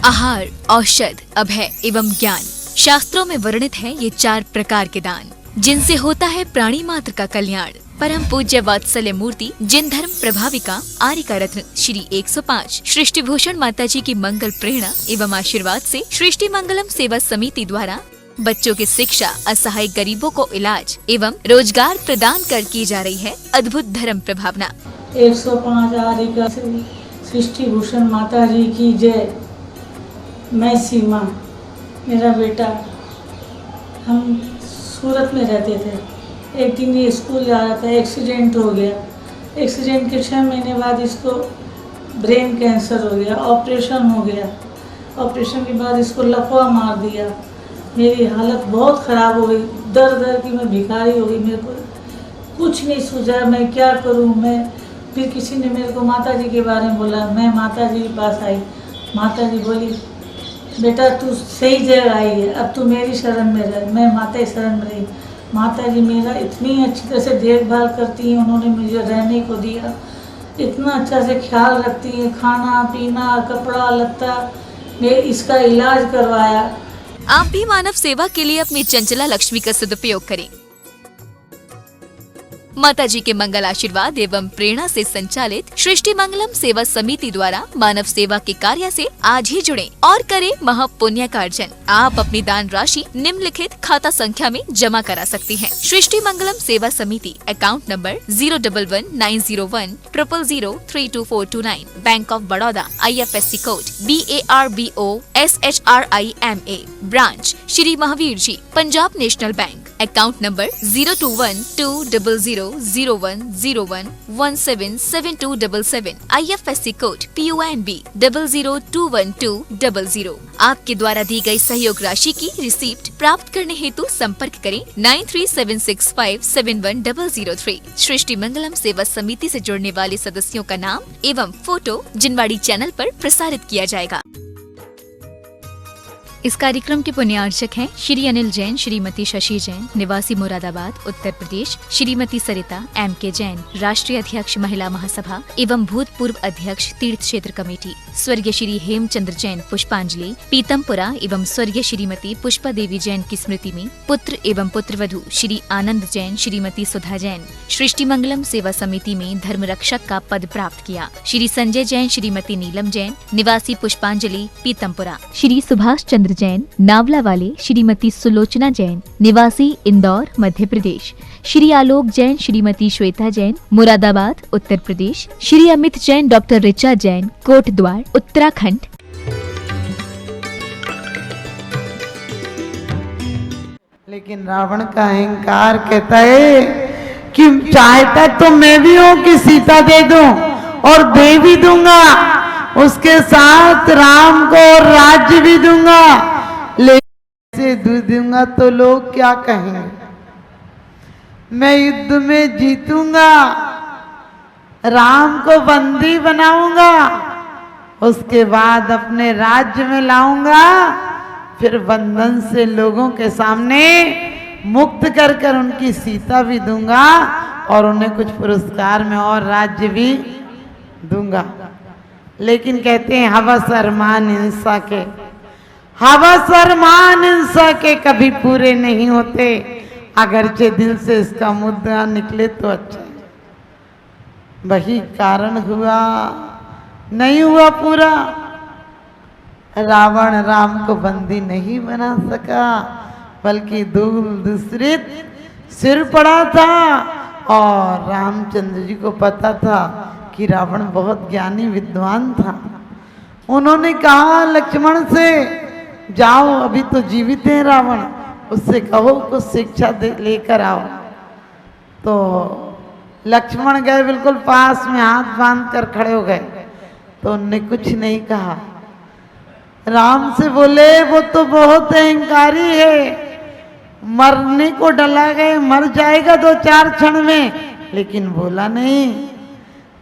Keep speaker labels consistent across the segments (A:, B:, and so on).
A: आहार, औषध, अभय एवं ज्ञान। शास्त्रों में वर्णित है ये 4 प्रकार के दान, जिनसे होता है प्राणी मात्र का कल्याण। परम पूज्य वात्सल्य मूर्ति जिन धर्म प्रभाविका आर्यका रत्न श्री 105 सृष्टि भूषण माता जी की मंगल प्रेरणा एवं आशीर्वाद से सृष्टि मंगलम सेवा समिति द्वारा बच्चों की शिक्षा, असहाय गरीबों को इलाज एवं रोजगार प्रदान कर की जा रही है अद्भुत धर्म प्रभावना।
B: 105 आर्यका सृष्टि भूषण माता जी की जय। मैं सीमा, मेरा बेटा, हम सूरत में रहते थे। एक दिन ये स्कूल जा रहा था, एक्सीडेंट हो गया। एक्सीडेंट के 6 महीने बाद इसको ब्रेन कैंसर हो गया, ऑपरेशन हो गया। ऑपरेशन के बाद इसको लकवा मार दिया। मेरी हालत बहुत ख़राब हो गई, दर दर की मैं भिखारी हो गई। मेरे को कुछ नहीं सूझा, मैं क्या करूं। मैं फिर किसी ने मेरे को माता जी के बारे में बोला। मैं माता जी के पास आई। माता जी बोली, बेटा तू सही जगह आई है, अब तू मेरी शरण में रह। मैं माता की शरण में रही। माता जी मेरा इतनी अच्छी तरह से देखभाल करती हैं। उन्होंने मुझे रहने को दिया, इतना अच्छा से ख्याल रखती हैं, खाना पीना, कपड़ा लत्ता। मैं इसका इलाज करवाया।
A: आप भी मानव सेवा के लिए अपनी चंचला लक्ष्मी का सदुपयोग करें। माता जी के मंगल आशीर्वाद एवं प्रेरणा से संचालित सृष्टि मंगलम सेवा समिति द्वारा मानव सेवा के कार्य से आज ही जुड़ें और करें महापुण्य का अर्जन। आप अपनी दान राशि निम्नलिखित खाता संख्या में जमा करा सकती हैं। सृष्टि Mangalam Seva Samiti, account number 0119010003249, Bank of Baroda, IFSC code BARBOSHRIMA, branch Shri Mahavir ji, Punjab national bank, account number 0212000101177277, IFSC code PONB 0021200। आपके द्वारा दी गई सहयोग राशि की रिसीप्ट प्राप्त करने हेतु संपर्क करें 9376571003। सृष्टि मंगलम सेवा समिति से जुड़ने वाले सदस्यों का नाम एवं फोटो जिनवाड़ी चैनल पर प्रसारित किया जाएगा। इस कार्यक्रम के पुण्यार्चक हैं श्री अनिल जैन, श्रीमती शशि जैन, निवासी मुरादाबाद, उत्तर प्रदेश, श्रीमती सरिता MK जैन, राष्ट्रीय अध्यक्ष महिला महासभा एवं भूतपूर्व अध्यक्ष तीर्थ क्षेत्र कमेटी, स्वर्गीय श्री हेमचंद्र जैन पुष्पांजलि पीतमपुरा एवं स्वर्गीय श्रीमती पुष्पा देवी जैन की स्मृति में पुत्र एवं पुत्रवधू श्री आनंद जैन, श्रीमती सुधा जैन सृष्टि मंगलम सेवा समिति में धर्म रक्षक का पद प्राप्त किया। श्री संजय जैन, श्रीमती नीलम जैन, निवासी पुष्पांजलि पीतमपुरा, श्री सुभाष चंद्र जैन नावला वाले, श्रीमती सुलोचना जैन निवासी इंदौर मध्य प्रदेश, श्री आलोक जैन, श्रीमती श्वेता जैन मुरादाबाद उत्तर प्रदेश, श्री अमित जैन, डॉक्टर ऋचा जैन कोटद्वार उत्तराखंड।
C: लेकिन रावण का अहंकार कहता है कि चाहता तो मैं भी हूं कि सीता दे दूं और दे भी दूंगा, उसके साथ राम को राज्य भी दूंगा, लेकिन दूंगा तो लोग क्या कहेंगे। मैं युद्ध में जीतूंगा, राम को बंदी बनाऊंगा, उसके बाद अपने राज्य में लाऊंगा, फिर बंधन से लोगों के सामने मुक्त कर कर उनकी सीता भी दूंगा और उन्हें कुछ पुरस्कार में और राज्य भी दूंगा। लेकिन कहते हैं हवस अरमान हिंसा के, हवस अरमान हिंसा के कभी पूरे नहीं होते, अगरचे दिल से इसका मुद्दा निकले तो अच्छा। वही कारण हुआ, नहीं हुआ पूरा। रावण राम को बंदी नहीं बना सका, बल्कि दूसरे सिर पड़ा था। और रामचंद्र जी को पता था कि रावण बहुत ज्ञानी विद्वान था। उन्होंने कहा लक्ष्मण से, जाओ अभी तो जीवित है रावण, उससे कहो कुछ शिक्षा लेकर आओ। तो लक्ष्मण गए, बिल्कुल पास में हाथ बांध कर खड़े हो गए, तो उनने कुछ नहीं कहा। राम से बोले वो तो बहुत अहंकारी है, मरने को डला गए, मर जाएगा 2-4 क्षण में, लेकिन बोला नहीं।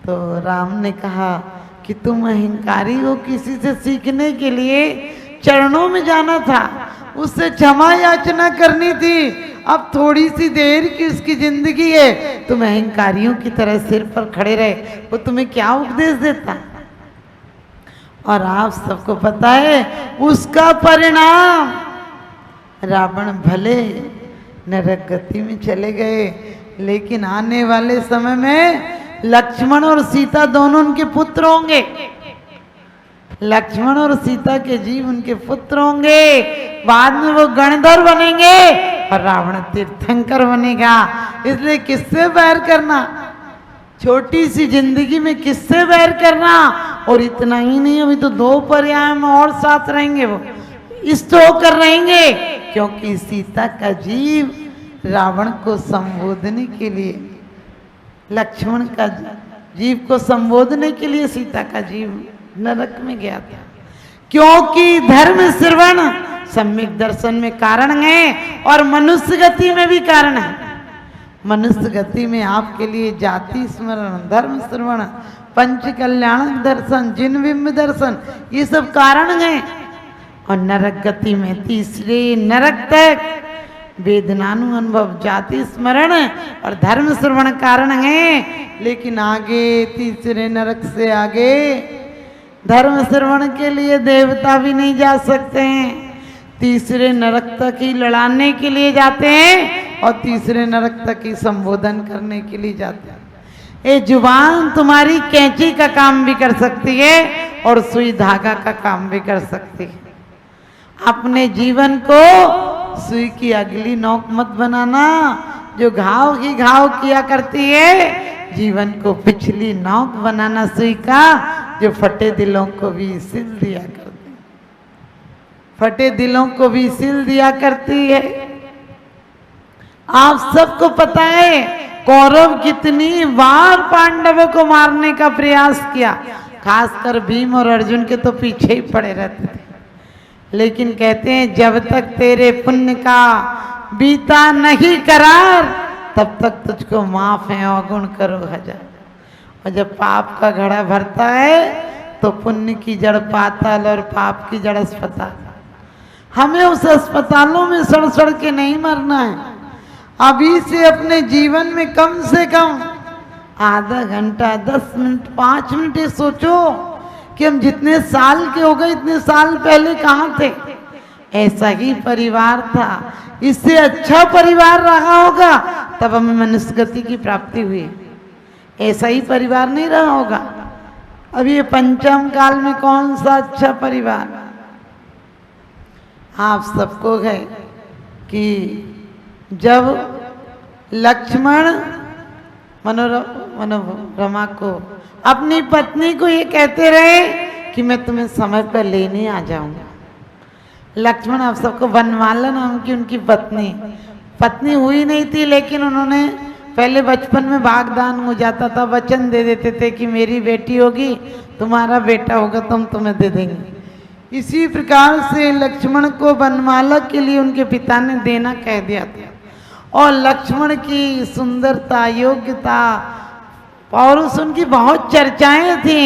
C: तो राम ने कहा कि तुम अहंकारी हो, किसी से सीखने के लिए चरणों में जाना था, उससे क्षमा याचना करनी थी। अब थोड़ी सी देर की उसकी जिंदगी है, तुम अहंकारियों की तरह सिर पर खड़े रहे, वो तुम्हें क्या उपदेश देता। और आप सबको पता है उसका परिणाम, रावण भले नरक गति में चले गए, लेकिन आने वाले समय में लक्ष्मण और सीता दोनों उनके पुत्र होंगे। लक्ष्मण और सीता के जीव उनके पुत्र होंगे, बाद में वो गणधर बनेंगे और रावण तीर्थंकर बनेगा। इसलिए किससे बैर करना, छोटी सी जिंदगी में किससे बैर करना। और इतना ही नहीं, अभी तो 2 पर्याय में और साथ रहेंगे, वो इष्ट होकर रहेंगे, क्योंकि सीता का जीव रावण को संबोधने के लिए, लक्ष्मण का जीव को संबोधने के लिए सीता का जीव नरक में गया था। क्योंकि धर्म श्रवण सम्यक दर्शन में कारण है और मनुष्य गति में भी कारण है। मनुष्य गति में आपके लिए जाति स्मरण, धर्म श्रवण, पंच कल्याण दर्शन, जिन बिंब दर्शन, ये सब कारण हैं। और नरक गति में तीसरे नरक तक वेदनानु अनुभव, जाति स्मरण और धर्म श्रवण कारण है। लेकिन आगे तीसरे नरक से आगे धर्म श्रवण के लिए देवता भी नहीं जा सकते हैं। तीसरे नरक तक ही लड़ाने के लिए जाते हैं और तीसरे नरक तक ही संबोधन करने के लिए जाते हैं। ये जुबान तुम्हारी कैंची का काम भी कर सकती है और सुई धागा का काम भी कर सकती है। अपने जीवन को सुई की अगली नोक मत बनाना, जो घाव ही घाव किया करती है। जीवन को पिछली नोक बनाना सुई का, जो फटे दिलों को भी सिल दिया करती है, फटे दिलों को भी सिल दिया करती है। आप सबको पता है कौरव कितनी बार पांडवों को मारने का प्रयास किया, खासकर भीम और अर्जुन के तो पीछे ही पड़े रहते थे। लेकिन कहते हैं जब तक तेरे पुण्य का बीता नहीं करार, तब तक तुझको माफ है अवगुण करो हजार। और जब पाप का घड़ा भरता है तो पुण्य की जड़ पाताल और पाप की जड़ अस्पताल। हमें उस अस्पतालों में सड़ सड़ के नहीं मरना है। अभी से अपने जीवन में कम से कम आधा घंटा, 10 मिनट, 5 मिनट ये सोचो कि हम जितने साल के हो गए, इतने साल पहले कहाँ थे। ऐसा ही परिवार था, इससे अच्छा परिवार रहा होगा तब हमें मनुष्य गति की प्राप्ति हुई। ऐसा ही परिवार नहीं रहा होगा। अभी ये पंचम काल में कौन सा अच्छा परिवार। आप सबको है कि जब लक्ष्मण मनोरमा को, अपनी पत्नी को ये कहते रहे कि मैं तुम्हें समय पर लेने आ जाऊंगा। लक्ष्मण आप सबको वनमाला नाम की उनकी पत्नी हुई नहीं थी, लेकिन उन्होंने पहले बचपन में भागदान हो जाता था, वचन दे देते थे कि मेरी बेटी होगी, तुम्हारा बेटा होगा तो हम तुम्हें दे देंगे। इसी प्रकार से लक्ष्मण को वनमाला के लिए उनके पिता ने देना कह दिया था। और लक्ष्मण की सुंदरता, योग्यता, पौरुष, उनकी बहुत चर्चाएं थी।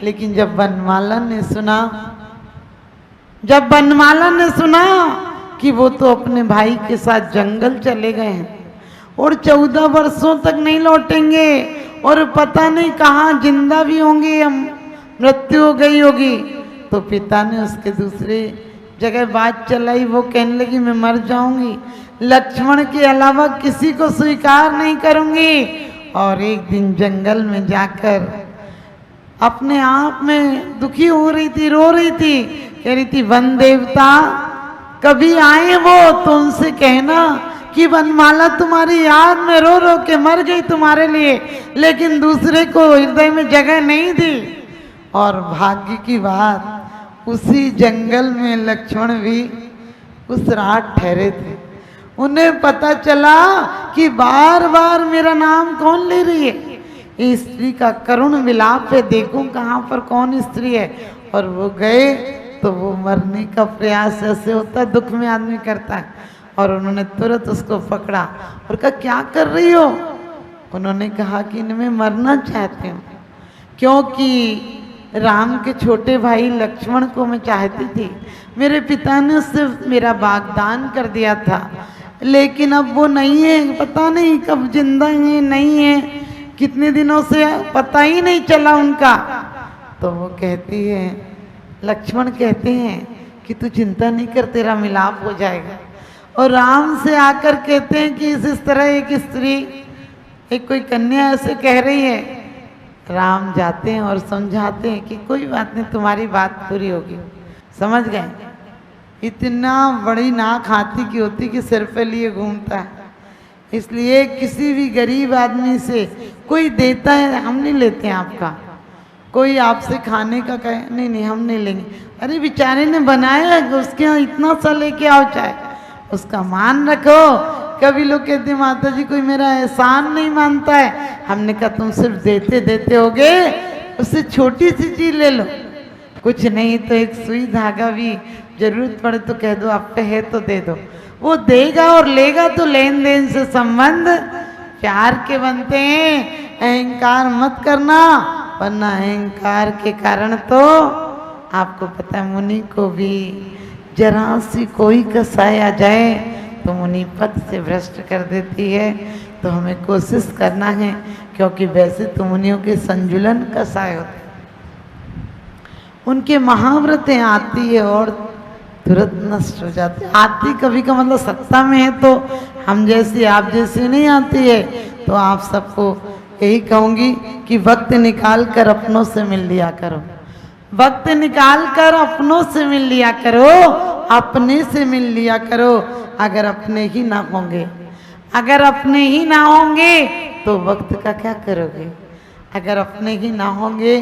C: लेकिन जब वनमाला ने सुना कि वो तो अपने भाई के साथ जंगल चले गए हैं और 14 वर्षों तक नहीं लौटेंगे और पता नहीं कहाँ जिंदा भी होंगे या मृत्यु हो गई होगी, तो पिता ने उसके दूसरे जगह बात चलाई। वो कहने लगी मैं मर जाऊंगी, लक्ष्मण के अलावा किसी को स्वीकार नहीं करूंगी। और एक दिन जंगल में जाकर अपने आप में दुखी हो रही थी, रो रही थी, कह रही थी वन देवता कभी आए वो तो उनसे कहना कि वनमाला तुम्हारी याद में रो रो के मर गई तुम्हारे लिए, लेकिन दूसरे को हृदय में जगह नहीं दी। और भाग्य की बात, उसी जंगल में लक्ष्मण भी उस रात ठहरे थे। उन्हें पता चला कि बार बार मेरा नाम कौन ले रही है, इस स्त्री का करुण विलाप है, देखूं कहाँ पर कौन स्त्री है। और वो गए तो वो मरने का प्रयास ऐसे होता है, दुख में आदमी करता है। और उन्होंने तुरंत उसको पकड़ा और कहा क्या कर रही हो। उन्होंने कहा कि इनमें मरना चाहती हूँ, क्योंकि राम के छोटे भाई लक्ष्मण को मैं चाहती थी। मेरे पिता ने उससे मेरा वाग्दान कर दिया था, लेकिन अब वो नहीं है, पता नहीं कब जिंदा है नहीं है, कितने दिनों से पता ही नहीं चला उनका। तो वो कहती है लक्ष्मण कहते हैं कि तू चिंता नहीं कर, तेरा मिलाप हो जाएगा। और राम से आकर कहते हैं कि इस तरह एक स्त्री, एक कोई कन्या ऐसे कह रही है। राम जाते हैं और समझाते हैं कि कोई बात नहीं, तुम्हारी बात पूरी होगी। समझ गए? इतना बड़ी नाक हाथी की होती कि सिर पे लिए घूमता है। इसलिए किसी भी गरीब आदमी से कोई देता है, हम नहीं लेते हैं आपका। कोई आपसे खाने का कहे, नहीं नहीं हम नहीं लेंगे, अरे बेचारे ने बनाया, उसके यहाँ इतना सा लेके आओ, चाहे उसका मान रखो। कभी लोग कहते माता जी कोई मेरा एहसान नहीं मानता है। हमने कहा तुम सिर्फ देते देते होगे, उससे छोटी सी चीज ले लो, कुछ नहीं तो एक सुई धागा भी जरूरत पड़े तो कह दो आप पे है तो दे दो, वो देगा और लेगा। तो लेन देन से संबंध प्यार के बनते हैं। अहंकार मत करना, वरना अहंकार के कारण तो आपको पता है मुनि को भी जरा सी कोई कसाई आ जाए तो मुनि पद से भ्रष्ट कर देती है। तो हमें कोशिश करना है, क्योंकि वैसे तो मुनियों के संजुलन कसाय होते, उनके महाव्रतें आती है और तुरंत नष्ट हो जाती है। आती कभी का मतलब सत्ता में है तो हम जैसी आप जैसी नहीं आती है। तो आप सबको यही कहूँगी कि वक्त निकाल कर अपनों से मिल लिया करो, वक्त निकाल कर अपनों से मिल लिया करो, अपने से मिल लिया करो। अगर अपने ही ना होंगे, अगर अपने ही ना होंगे तो वक्त का क्या करोगे? अगर अपने ही ना होंगे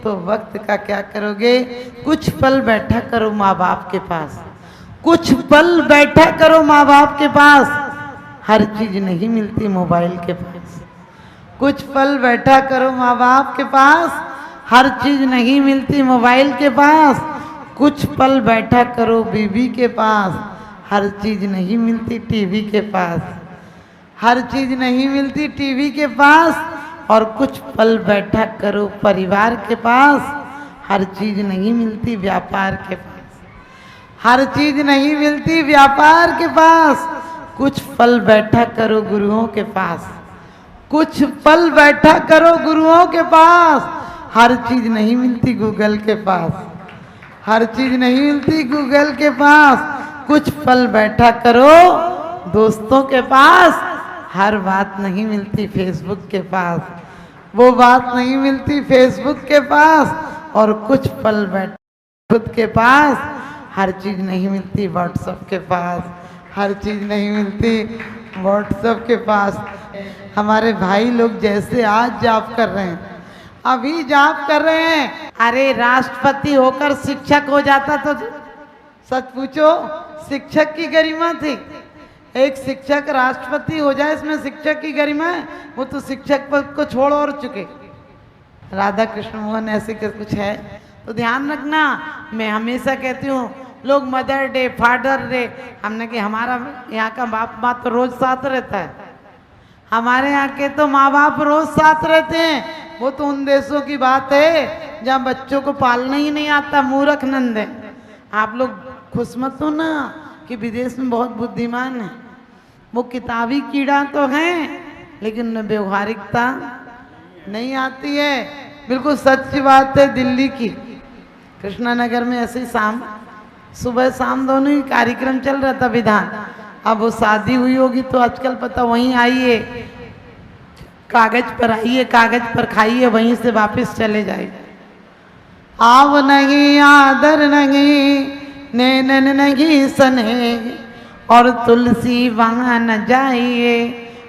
C: तो वक्त का क्या करोगे? कुछ पल बैठा करो माँ बाप के पास, कुछ पल बैठा करो माँ बाप के पास। हर चीज नहीं मिलती मोबाइल के पास। कुछ पल बैठा करो माँ बाप के पास, हर चीज नहीं मिलती मोबाइल के पास। कुछ पल बैठा करो बीवी के पास, हर चीज नहीं मिलती टीवी के पास, हर चीज नहीं मिलती टीवी के पास। और कुछ पल बैठा करो परिवार के पास, हर चीज नहीं मिलती व्यापार के पास, हर चीज नहीं मिलती व्यापार के पास। कुछ पल बैठा करो गुरुओं के पास, कुछ पल बैठा करो गुरुओं के पास, हर चीज नहीं मिलती गूगल के पास, हर चीज नहीं मिलती गूगल के पास। कुछ पल बैठा करो दोस्तों के पास, हर बात नहीं मिलती फेसबुक के पास, वो बात नहीं मिलती फेसबुक के पास। और कुछ पल बैठ खुद के पास, हर चीज नहीं मिलती व्हाट्सएप के पास, हर चीज नहीं मिलती व्हाट्सएप के पास। हमारे भाई लोग जैसे आज जाप कर रहे हैं, अभी जाप कर रहे हैं, अरे राष्ट्रपति होकर शिक्षक हो जाता तो सच पूछो शिक्षक की गरिमा थी। एक शिक्षक राष्ट्रपति हो जाए, इसमें शिक्षक की गरिमा है? वो तो शिक्षक पद को छोड़ और चुके। राधा कृष्ण मोहन ऐसे कुछ है तो ध्यान रखना। मैं हमेशा कहती हूँ लोग मदर डे, फादर डे, हमने कि हमारा यहाँ का बाप माँ तो रोज साथ रहता है, हमारे यहाँ के तो माँ बाप रोज साथ रहते हैं। वो तो उन देशों की बात है जहाँ बच्चों को पालना ही नहीं आता, मूर्ख नंद है। आप लोग खुश मत हो ना कि विदेश में बहुत बुद्धिमान है। वो किताबी कीड़ा तो हैं लेकिन व्यवहारिकता नहीं आती है। बिल्कुल सच बात है दिल्ली की। कृष्णा नगर में ऐसे ही शाम सुबह शाम दोनों ही कार्यक्रम चल रहा था विधान। अब वो शादी हुई होगी तो आजकल पता वहीं आइए, कागज पर आइए, कागज पर खाइए, वहीं से वापस चले जाइए। आव नहीं आदर नहीं, नैनन नहीं सने, और तुलसी वहाँ न जाइए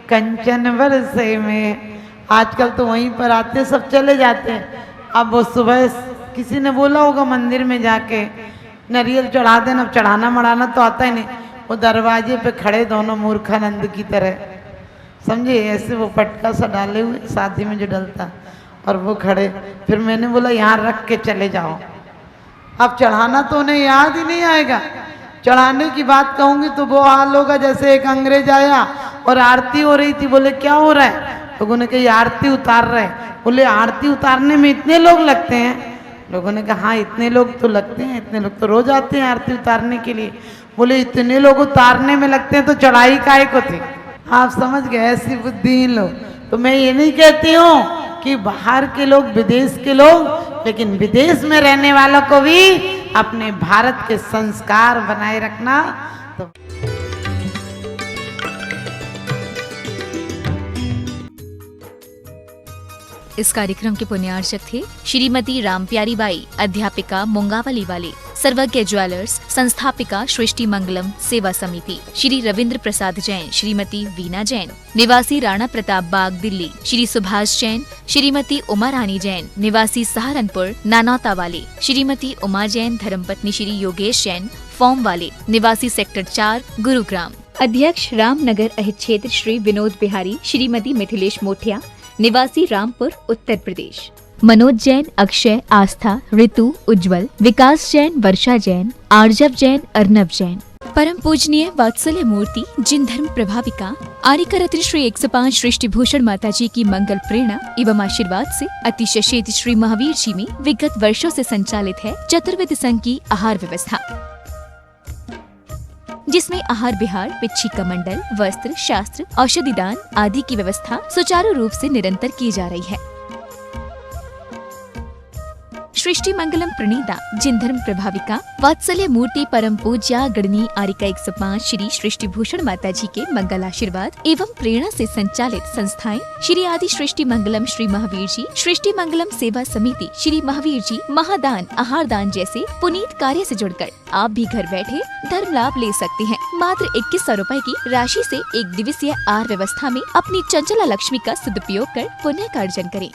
C: कंचन बरसे में। आजकल तो वहीं पर आते सब चले जाते हैं। अब वो सुबह किसी ने बोला होगा मंदिर में जाके नारियल चढ़ा देना, चढ़ाना मढ़ाना तो आता ही नहीं। वो दरवाजे पे खड़े दोनों मूर्खानंद की तरह, समझे, ऐसे वो पटका सा डाले हुए शादी में जो डलता, और वो खड़े। फिर मैंने बोला यहाँ रख के चले जाओ। अब चढ़ाना तो उन्हें याद ही नहीं आएगा। चढ़ाने की बात कहूँगी तो वो हाल होगा जैसे एक अंग्रेज आया और आरती हो रही थी। बोले क्या हो रहा है? लोगों ने कहा आरती उतार रहे। बोले आरती उतारने में इतने लोग लगते हैं? लोगों ने कहा हाँ इतने लोग तो लगते हैं, इतने लोग तो रोज आते हैं आरती उतारने के लिए। बोले इतने लोग उतारने में लगते हैं तो चढ़ाई काहे को थी? आप समझ गए, ऐसी बुद्धिहीन लोग। तो मैं ये नहीं कहती हूँ कि बाहर के लोग, विदेश के लोग लेकिन विदेश में रहने वालों को भी अपने भारत के संस्कार बनाए रखना। तो
A: इस कार्यक्रम के पुण्यार्चक थे श्रीमती रामप्यारी बाई, अध्यापिका मुंगावली वाले, सर्वज्ञ ज्वेलर्स, संस्थापिका सृष्टि मंगलम सेवा समिति, श्री रविंद्र प्रसाद जैन, श्रीमती वीना जैन, निवासी राणा प्रताप बाग दिल्ली, श्री सुभाष जैन, श्रीमती उमा रानी जैन, निवासी सहारनपुर नानौता वाले, श्रीमती उमा जैन, धर्मपत्नी श्री योगेश जैन, फॉर्म वाले, निवासी सेक्टर 4 गुरुग्राम, अध्यक्ष रामनगर अहित क्षेत्र श्री विनोद बिहारी, श्रीमती मिथिलेश मोठिया, निवासी रामपुर उत्तर प्रदेश, मनोज जैन, अक्षय, आस्था, ऋतु, उज्जवल, विकास जैन, वर्षा जैन, आर्जव जैन, अर्नब जैन। परम पूजनीय वात्सल्य मूर्ति जिन धर्म प्रभाविका आर्यका रत्न श्री 105 सृष्टि भूषण माता जी की मंगल प्रेरणा एवं आशीर्वाद से अतिशय क्षेत्र श्री महावीर जी में विगत वर्षों से संचालित है चतुर्वेद संघ की आहार व्यवस्था, जिसमें आहार विहार, पिच्छी मंडल, वस्त्र, शास्त्र, औषधि दान आदि की व्यवस्था सुचारू रूप से निरंतर की जा रही है। सृष्टि मंगलम प्रणीता जिन धर्म प्रभाविका वात्सल्य मूर्ति परम पूज्या गणनी आर्यका 105 श्री सृष्टि भूषण माता जी के मंगल आशीर्वाद एवं प्रेरणा से संचालित संस्थाएं श्री आदि सृष्टि मंगलम श्री महावीर जी, सृष्टि मंगलम सेवा समिति श्री महावीर जी, महादान, आहार दान जैसे पुनीत कार्य से जुड़कर आप भी घर बैठे धर्म लाभ ले सकते हैं। मात्र 2100 रुपए की राशि से एक दिवसीय आहार व्यवस्था में अपनी चंचला लक्ष्मी का सदुपयोग कर पुण्य का अर्जन करें।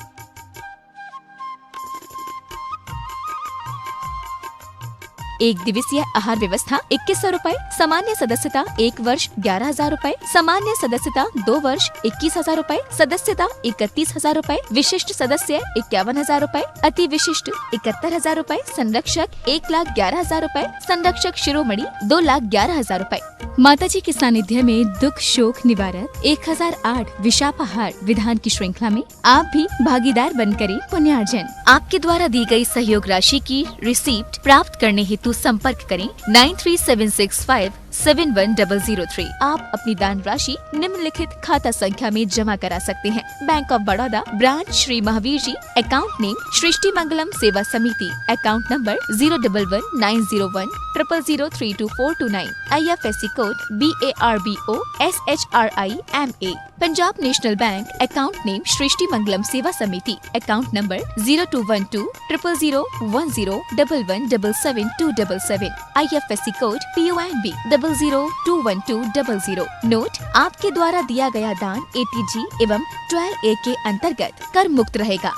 A: एक दिवसीय आहार व्यवस्था 2100 रुपए, सामान्य सदस्यता 1 वर्ष 11,000 रुपए, सामान्य सदस्यता 2 वर्ष 21,000 रुपए, सदस्यता 31,000 रुपए, विशिष्ट सदस्य 51,000 रुपए, अति विशिष्ट 71,000 रुपए, संरक्षक 1,11,000 रुपए, संरक्षक शिरोमणि 2,11,000 रुपए। माता जी के सानिध्य में दुख शोक निवारक 1008 विशापाहार विधान की श्रृंखला में आप भी भागीदार बन करें पुण्यार्जन। आपके द्वारा दी गई सहयोग राशि की रिसीप्ट प्राप्त करने हेतु संपर्क करें 9376571003। आप अपनी दान राशि निम्नलिखित खाता संख्या में जमा करा सकते हैं। Bank of Baroda, branch Shri Mahavir ji, account name Srishti Mangalam Seva Samiti, account number 011901000322429, IFSC code BARBO SHRIMA। Punjab national bank, account name Srishti Mangalam Seva Samiti, account number 02120001171727, IFSC code PONB 0021200। Note: आपके द्वारा दिया गया दान ATG एवं 12A के अंतर्गत कर मुक्त रहेगा।